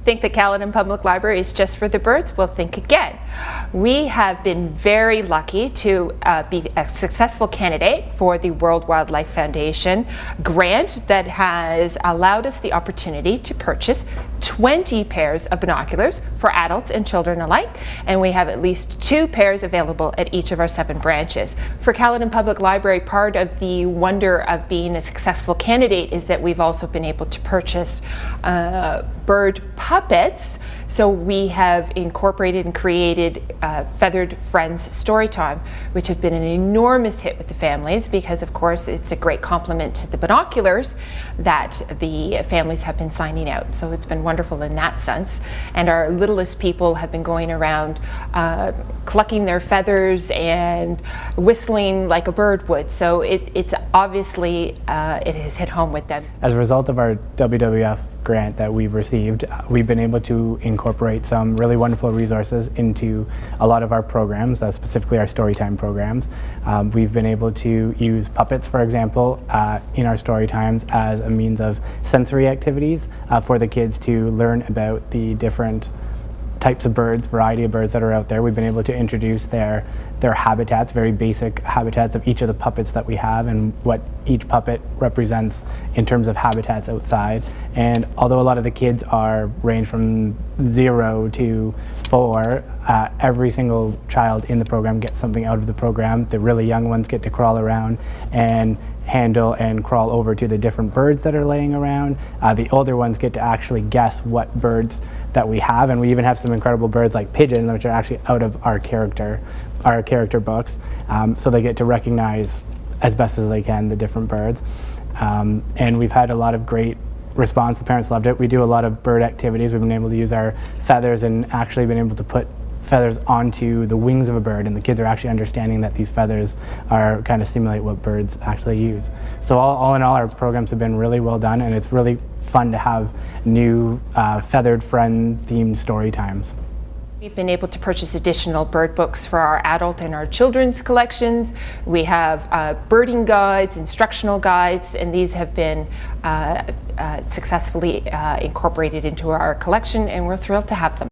Think that Caledon Public Library is just for the birds? Well, think again. We have been very lucky to be a successful candidate for the World Wildlife Foundation grant that has allowed us the opportunity to purchase 20 pairs of binoculars for adults and children alike, and we have at least 2 pairs available at each of our 7 branches. For Caledon Public Library, part of the wonder of being a successful candidate is that we've also been able to purchase bird puppets. So we have incorporated and created Feathered Friends Storytime, which have been an enormous hit with the families because, of course, it's a great complement to the binoculars that the families have been signing out. So it's been wonderful in that sense. And our littlest people have been going around clucking their feathers and whistling like a bird would. So it's obviously, it has hit home with them. As a result of our WWF grant that we've received, we've been able to incorporate some really wonderful resources into a lot of our programs, specifically our Storytime programs. We've been able to use puppets, for example, in our Storytimes as a means of sensory activities for the kids to learn about the different types of birds, variety of birds that are out there. We've been able to introduce their habitats, very basic habitats of each of the puppets that we have and what each puppet represents in terms of habitats outside. And although a lot of the kids range from 0 to 4, every single child in the program gets something out of the program. The really young ones get to crawl around and handle and crawl over to the different birds that are laying around. The older ones get to actually guess what birds that we have, and we even have some incredible birds like pigeons, which are actually out of our character books, so they get to recognize as best as they can the different birds. And we've had a lot of great response. The parents loved it. We do a lot of bird activities. We've been able to use our feathers and actually been able to put feathers onto the wings of a bird, and the kids are actually understanding that these feathers are kind of simulate what birds actually use. So all in all, our programs have been really well done, and it's really fun to have new feathered friend themed story times. We've been able to purchase additional bird books for our adult and our children's collections. We have birding guides, instructional guides, and these have been successfully incorporated into our collection, and we're thrilled to have them.